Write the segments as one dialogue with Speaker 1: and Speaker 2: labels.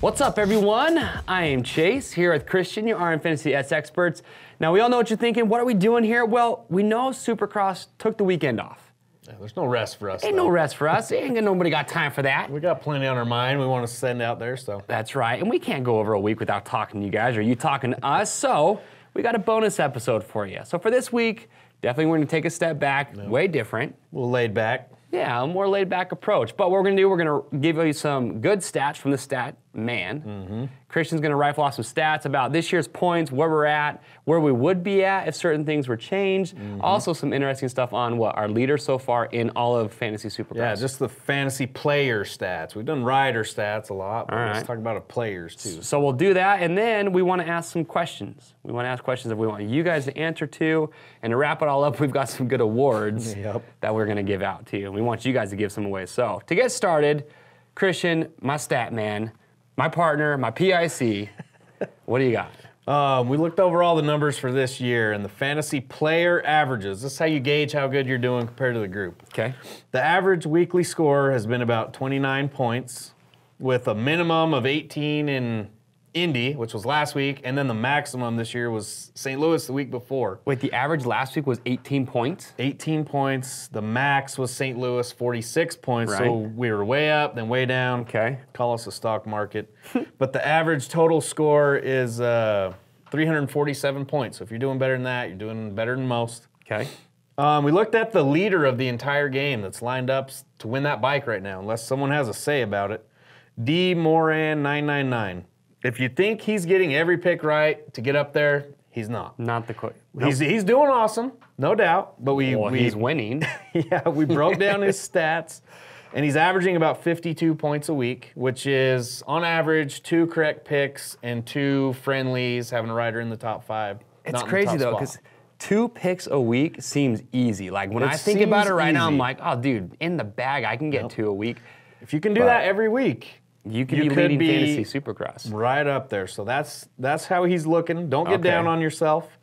Speaker 1: What's up, everyone? I am Chase here with Christian, your RMFantasy SXperts. Now, we all know what you're thinking. What are we doing here? Well, we know Supercross took the weekend off.
Speaker 2: Yeah, there's no rest for us.
Speaker 1: Ain't no rest for us. Nobody got time for that.
Speaker 2: We got plenty on our mind. We want to send out there, so.
Speaker 1: That's right. And we can't go over a week without talking to you guys or you talking to us. So we got a bonus episode for you. So for this week, definitely we're going to take a step back, way different.
Speaker 2: A little laid back.
Speaker 1: Yeah, a more laid-back approach. But what we're going to do, we're going to give you some good stats from the stat man. Christian's going to rifle off some stats about this year's points, where we're at, where we would be at if certain things were changed. Also some interesting stuff on what our leaders so far in all of Fantasy Supercross.
Speaker 2: Yeah, just the fantasy player stats. We've done rider stats a lot, but let's talk about players too.
Speaker 1: So we'll do that, and then we want to ask some questions. We want to ask questions that we want you guys to answer to, and to wrap it all up, we've got some good awards that we're going to give out to you. We want you guys to give some away. So to get started, Christian, my stat man, my partner, my PIC, what do you got?
Speaker 2: We looked over all the numbers for this year and the fantasy player averages. This is how you gauge how good you're doing compared to the group.
Speaker 1: Okay.
Speaker 2: The average weekly score has been about 29 points with a minimum of 18 in Indy, which was last week, and then the maximum this year was St. Louis the week before.
Speaker 1: Wait, the average last week was 18 points?
Speaker 2: 18 points. The max was St. Louis, 46 points.
Speaker 1: Right.
Speaker 2: So we were way up, then way down.
Speaker 1: Okay.
Speaker 2: Call us a stock market. But the average total score is 347 points. So if you're doing better than that, you're doing better than most.
Speaker 1: Okay.
Speaker 2: We looked at the leader of the entire game that's lined up to win that bike right now, unless someone has a say about it. D. Moran 999. If you think he's getting every pick right to get up there, he's not.
Speaker 1: Not the quick.
Speaker 2: He's doing awesome, no doubt. But
Speaker 1: he's winning.
Speaker 2: Yeah, we broke down his stats, and he's averaging about 52 points a week, which is on average 2 correct picks and 2 friendlies, having a rider in the top 5.
Speaker 1: It's crazy though, because 2 picks a week seems easy. Like when I think about it right now, I'm like, oh, dude, in the bag, I can get 2 a week.
Speaker 2: If you can do that every week,
Speaker 1: you could be leading Fantasy Supercross.
Speaker 2: Right up there. So that's how he's looking. Don't get down on yourself.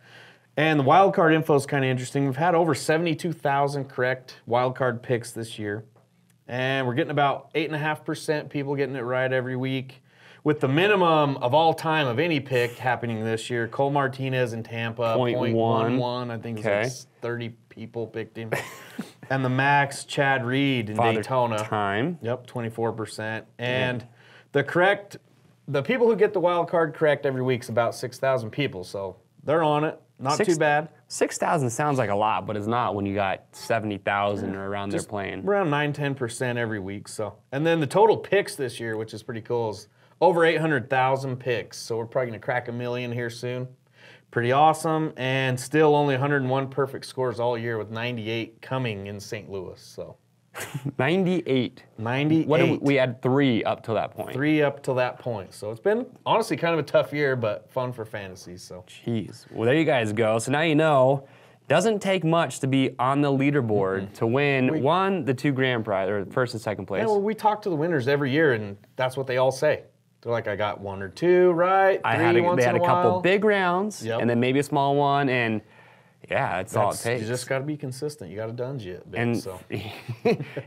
Speaker 2: And the wildcard info is kind of interesting. We've had over 72,000 correct wildcard picks this year. And we're getting about 8.5% people getting it right every week. With the minimum of all time of any pick happening this year, Cole Martinez in Tampa, 0.11. I think it's like 30 people picked him. And the max, Chad Reed in Daytona.
Speaker 1: Time.
Speaker 2: Yep, 24%. And the people who get the wild card correct every week is about 6,000 people. So they're on it. Not too bad.
Speaker 1: 6,000 sounds like a lot, but it's not when you got 70,000 or around there playing.
Speaker 2: Around 9-10% every week. So, and then the total picks this year, which is pretty cool, is over 800,000 picks. So we're probably going to crack 1 million here soon. Pretty awesome, and still only 101 perfect scores all year with 98 coming in St. Louis. So
Speaker 1: 98.
Speaker 2: 98.
Speaker 1: We had 3 up till that point.
Speaker 2: 3 up till that point. So it's been honestly kind of a tough year, but fun for fantasy. So
Speaker 1: jeez. Well, there you guys go. So now you know. Doesn't take much to be on the leaderboard to win the 2 grand prize, or first and second place.
Speaker 2: Yeah, well, we talk to the winners every year, and that's what they all say. They're like, I got 1 or 2 right.
Speaker 1: They had a couple big rounds, and then maybe a small one, and yeah, that's all it takes.
Speaker 2: You just got to be consistent. You got to dunge it.
Speaker 1: And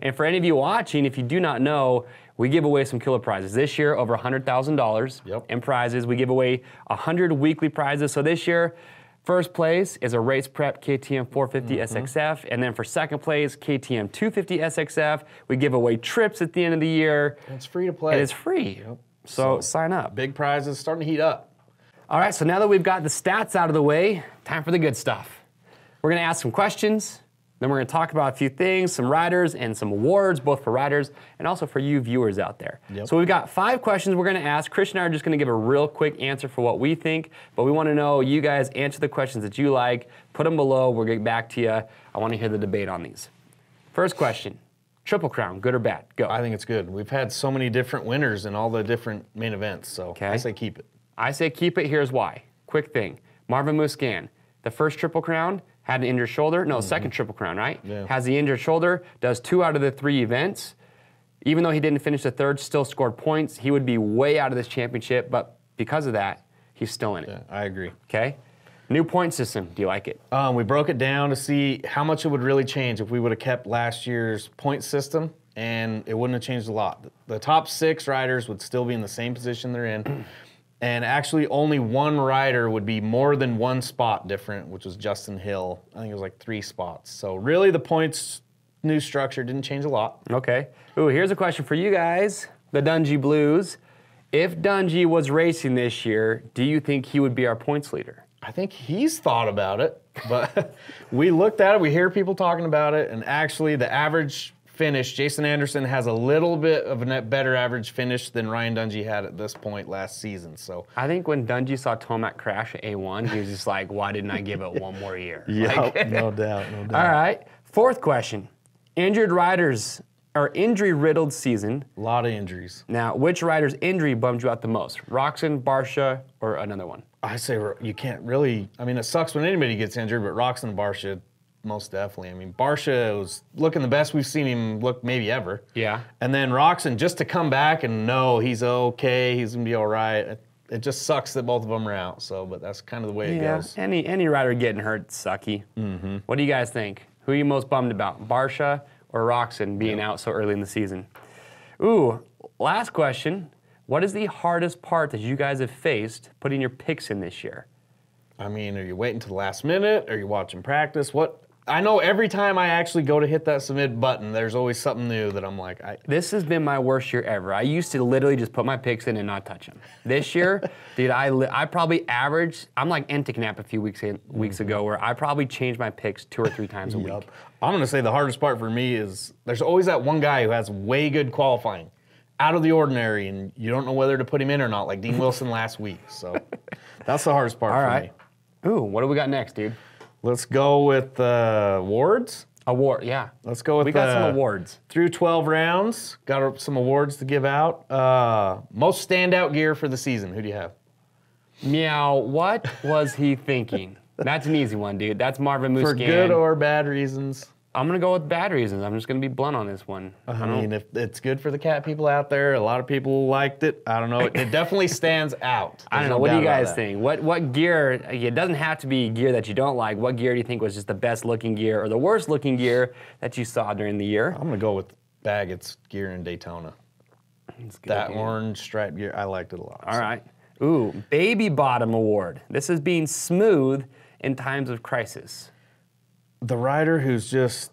Speaker 1: and for any of you watching, if you do not know, we give away some killer prizes this year, over $100,000 in prizes. We give away 100 weekly prizes. So this year, first place is a race prep KTM 450 SX-F, and then for second place, KTM 250 SX-F. We give away trips at the end of the year.
Speaker 2: It's free to play.
Speaker 1: And it's free. So sign up.
Speaker 2: Big prizes starting to heat up.
Speaker 1: All right, so now that we've got the stats out of the way, time for the good stuff. We're going to ask some questions, then we're going to talk about a few things, some riders and some awards, both for riders and also for you viewers out there. So we've got 5 questions we're going to ask. Christian and I are just going to give a real quick answer for what we think, but we want to know you guys answer the questions that you like. Put them below. We'll get back to you. I want to hear the debate on these. First question. Triple Crown, good or bad? Go.
Speaker 2: I think it's good. We've had so many different winners in all the different main events, so I say keep it.
Speaker 1: I say keep it. Here's why. Quick thing. Marvin Musquin, the first Triple Crown, had an injured shoulder. No, second Triple Crown, right?
Speaker 2: Yeah.
Speaker 1: Has the injured shoulder, does 2 out of the 3 events. Even though he didn't finish the 3rd, still scored points. He would be way out of this championship, but because of that, he's still in it.
Speaker 2: Yeah, I agree.
Speaker 1: Okay? New point system, do you like it?
Speaker 2: We broke it down to see how much it would really change if we would have kept last year's point system. and it wouldn't have changed a lot. The top 6 riders would still be in the same position they're in. And actually only one rider would be more than 1 spot different, which was Justin Hill. I think it was like 3 spots. So really the points new structure didn't change a lot.
Speaker 1: Okay. Ooh, here's a question for you guys, the Dungey Blues. If Dungey was racing this year, do you think he would be our points leader?
Speaker 2: I think he's thought about it, but we looked at it, we hear people talking about it, and actually the average finish, Jason Anderson has a little bit of a better average finish than Ryan Dungey had at this point last season. So
Speaker 1: I think when Dungey saw Tomac crash at A1, he was just like, why didn't I give it one more year?
Speaker 2: Yeah,
Speaker 1: like,
Speaker 2: no doubt, no doubt.
Speaker 1: All right, 4th question. Injured riders, or injury-riddled season.
Speaker 2: A lot of injuries.
Speaker 1: Now, which rider's injury bummed you out the most? Roczen, Barsha, or another one?
Speaker 2: I say you can't really, I mean, it sucks when anybody gets injured, but Roczen and Barsha, most definitely. I mean, Barsha was looking the best we've seen him look maybe ever.
Speaker 1: Yeah.
Speaker 2: And then Roczen, just to come back and know he's okay, he's going to be all right. It just sucks that both of them are out, so, but that's kind of the way it goes.
Speaker 1: Any rider getting hurt, sucky. Mm-hmm. What do you guys think? Who are you most bummed about, Barsha or Roczen being out so early in the season? Ooh, last question. What is the hardest part that you guys have faced putting your picks in this year?
Speaker 2: I mean, are you waiting to the last minute? Are you watching practice? I know every time I actually go to hit that submit button, there's always something new that I'm like,
Speaker 1: This has been my worst year ever. I used to literally just put my picks in and not touch them. This year, dude, I probably averaged, I'm like Entiknap a few weeks ago, where I probably changed my picks 2 or 3 times a week.
Speaker 2: I'm going to say the hardest part for me is there's always that one guy who has way good qualifying, out of the ordinary, and you don't know whether to put him in or not, like Dean Wilson last week. So that's the hardest part for me.
Speaker 1: Ooh, what do we got next, dude?
Speaker 2: Let's go with awards.
Speaker 1: Award, yeah.
Speaker 2: Let's go with
Speaker 1: we got some awards.
Speaker 2: Through 12 rounds, got some awards to give out. Most standout gear for the season. Who do you have?
Speaker 1: Meow, what was he thinking? That's an easy one, dude. That's Marvin Musquin.
Speaker 2: For good or bad reasons.
Speaker 1: I'm going to go with bad reasons. I'm just going to be blunt on this one.
Speaker 2: I mean, if it's good for the cat people out there, a lot of people liked it. I don't know. It definitely stands out.
Speaker 1: I don't know. What do you guys think? What gear, it doesn't have to be gear that you don't like. What gear do you think was just the best looking gear or the worst looking gear that you saw during the year?
Speaker 2: I'm going to go with Baggett's gear in Daytona. That orange striped gear, I liked it a lot.
Speaker 1: All right. Ooh, Baby Bottom Award. This is being smooth in times of crisis.
Speaker 2: The rider who's just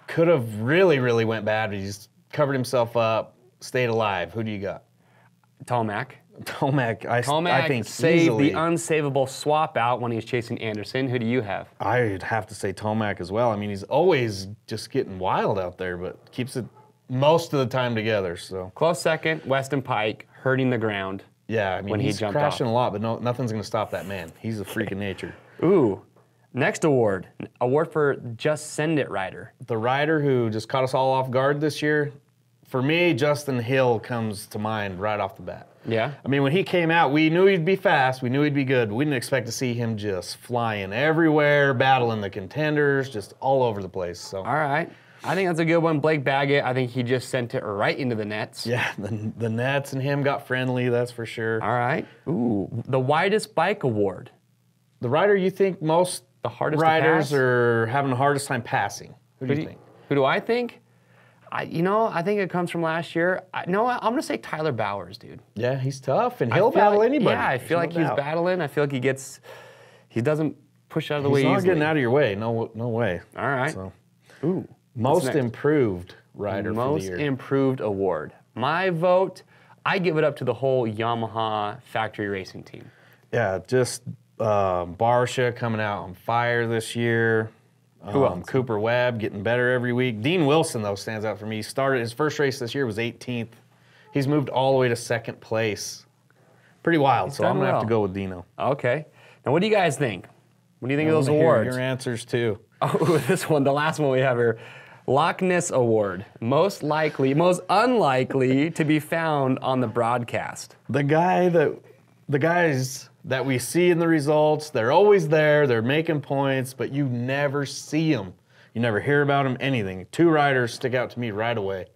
Speaker 2: could have really, really went bad, but he's covered himself up, stayed alive. Who do you got?
Speaker 1: Tomac.
Speaker 2: Tomac, I think
Speaker 1: saved
Speaker 2: easily.
Speaker 1: the unsavable swap out when he was chasing Anderson. Who do you have?
Speaker 2: I'd have to say Tomac as well. I mean, he's always just getting wild out there, but keeps it most of the time together. So
Speaker 1: close second, Weston Pike, hurting the ground.
Speaker 2: Yeah, I mean, he's crashing a lot, but nothing's going to stop that man. He's a freak of nature.
Speaker 1: Ooh. Next award for Just Send It rider.
Speaker 2: The rider who just caught us all off guard this year, for me, Justin Hill comes to mind right off the bat.
Speaker 1: Yeah?
Speaker 2: I mean, when he came out, we knew he'd be fast, we knew he'd be good, but we didn't expect to see him just flying everywhere, battling the contenders, just all over the place. So.
Speaker 1: All right. I think that's a good one. Blake Baggett, I think he just sent it right into the nets.
Speaker 2: Yeah, the nets and him got friendly, that's for sure.
Speaker 1: All right. Ooh, the Widest Bike Award.
Speaker 2: The rider you think most
Speaker 1: the hardest
Speaker 2: riders are having the hardest time passing. Who do you think?
Speaker 1: Who do I think? I think it comes from last year. I'm going to say Tyler Bowers, dude.
Speaker 2: Yeah, he's tough, and he'll battle anybody.
Speaker 1: Yeah, I feel like he's battling. I feel like he doesn't push out of the way easily.
Speaker 2: He's not getting out of your way. No way.
Speaker 1: All right.
Speaker 2: So.
Speaker 1: Ooh.
Speaker 2: Most improved rider for the year.
Speaker 1: Most improved award. My vote, I give it up to the whole Yamaha factory racing team.
Speaker 2: Yeah, just Barsha coming out on fire this year.
Speaker 1: Who else?
Speaker 2: Cooper Webb getting better every week. Dean Wilson, though, stands out for me. He started his first race this year was 18th. He's moved all the way to second place. Pretty wild, so I'm going to have to go with Dino.
Speaker 1: Okay. Now, what do you guys think? What do you think of those awards?
Speaker 2: Your answers, too.
Speaker 1: Oh, this one, the last one we have here. Loch Ness Award. Most unlikely to be found on the broadcast.
Speaker 2: The guys that we see in the results, they're always there, they're making points, but you never see them. You never hear about them, anything. 2 riders stick out to me right away.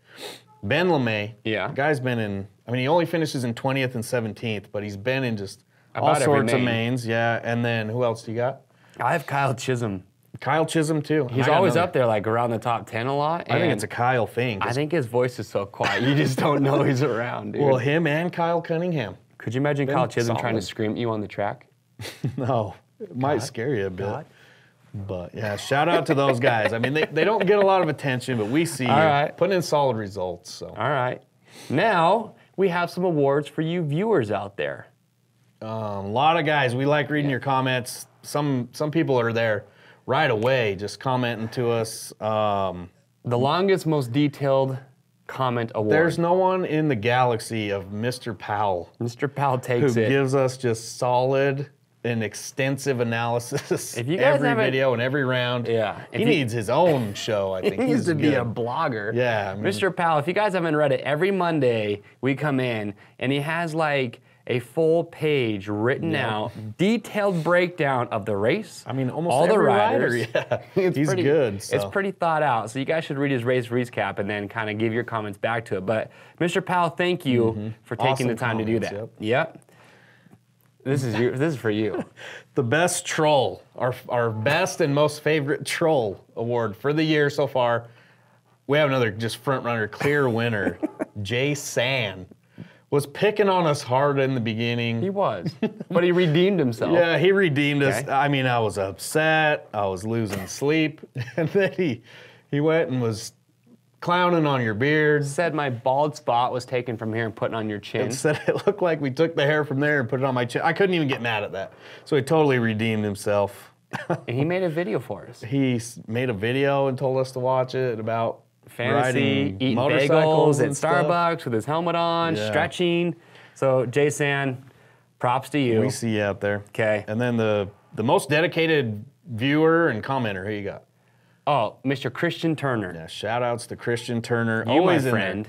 Speaker 2: Ben LeMay.
Speaker 1: Yeah.
Speaker 2: The guy's been in, he only finishes in 20th and 17th, but he's been in just all sorts of mains. Yeah, and then who else do you got?
Speaker 1: I have Kyle Chisholm.
Speaker 2: Kyle Chisholm, too.
Speaker 1: He's always up there, like around the top 10 a lot.
Speaker 2: I think it's a Kyle thing.
Speaker 1: I think his voice is so quiet. You just don't know he's around, dude.
Speaker 2: Well, him and Kyle Cunningham.
Speaker 1: Could you imagine Kyle Chisholm trying to scream at you on the track?
Speaker 2: No, it might scare you a bit. But yeah, shout out to those guys. I mean, they don't get a lot of attention, but we see you putting in solid results. So.
Speaker 1: All right. Now we have some awards for you viewers out there.
Speaker 2: A lot of guys, we like reading your comments. Some people are there right away, just commenting to us.
Speaker 1: The longest, most detailed comment award.
Speaker 2: There's no one in the galaxy of Mr. Powell.
Speaker 1: Mr. Powell takes
Speaker 2: who gives us just solid and extensive analysis
Speaker 1: if you guys
Speaker 2: every video and every round.
Speaker 1: Yeah.
Speaker 2: He needs his own show, I think.
Speaker 1: He needs to be a blogger.
Speaker 2: Yeah. I mean,
Speaker 1: Mr. Powell, if you guys haven't read it, every Monday we come in and he has like a full page written out, detailed breakdown of the race.
Speaker 2: I mean, almost
Speaker 1: all
Speaker 2: every
Speaker 1: the riders.
Speaker 2: rider, yeah. He's good. So.
Speaker 1: It's pretty thought out. So you guys should read his race recap and then kind of give your comments back to it. But Mr. Powell, thank you for taking the time to do that. Yep. This is for you.
Speaker 2: The best troll, our best and most favorite troll award for the year so far. We have another just front runner, clear winner. Jay San was picking on us hard in the beginning.
Speaker 1: He was, but he redeemed himself.
Speaker 2: Yeah, he redeemed us. I mean, I was upset. I was losing sleep, and then he went and was clowning on your beard.
Speaker 1: Said my bald spot was taken from here and put on your chin.
Speaker 2: And said it looked like we took the hair from there and put it on my chin. I couldn't even get mad at that. So he totally redeemed himself.
Speaker 1: And he made a video for us.
Speaker 2: He made a video and told us to watch it about
Speaker 1: fantasy, eating bagels at Starbucks with his helmet on, stretching. So Jason, props to you.
Speaker 2: We see you out there.
Speaker 1: Okay.
Speaker 2: And then the most dedicated viewer and commenter, who you got?
Speaker 1: Oh, Mr. Christian Turner.
Speaker 2: Yeah, shout outs to Christian Turner.
Speaker 1: You,
Speaker 2: always
Speaker 1: my friend.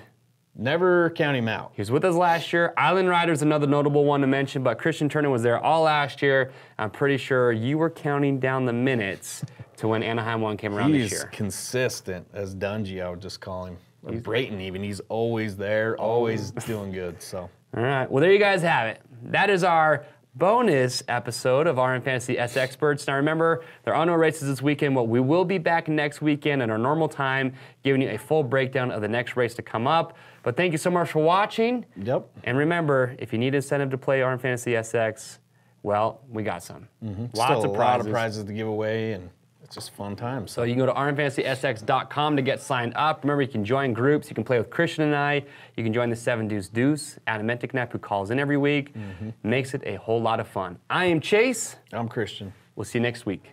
Speaker 2: Never count him out.
Speaker 1: He was with us last year. Island Rider's another notable one to mention, but Christian Turner was there all last year. I'm pretty sure you were counting down the minutes to when Anaheim 1 came around this year.
Speaker 2: He's consistent as Dungy, I would just call him. Or Brayton even. He's always there, always doing good. So.
Speaker 1: All right. Well, there you guys have it. That is our bonus episode of RM Fantasy SXperts. Now remember, there are no races this weekend, but we will be back next weekend at our normal time, giving you a full breakdown of the next race to come up. But thank you so much for watching.
Speaker 2: Yep.
Speaker 1: And remember, if you need incentive to play RM Fantasy SX, well, we got some.
Speaker 2: Lots
Speaker 1: of prizes.
Speaker 2: A lot of prizes to give away, and it's just fun time.
Speaker 1: So you can go to RMFantasySX.com to get signed up. Remember, you can join groups. You can play with Christian and I. You can join the 7 Deuce Deuce, Adam Mentiknap, who calls in every week. Makes it a whole lot of fun. I am Chase.
Speaker 2: I'm Christian.
Speaker 1: We'll see you next week.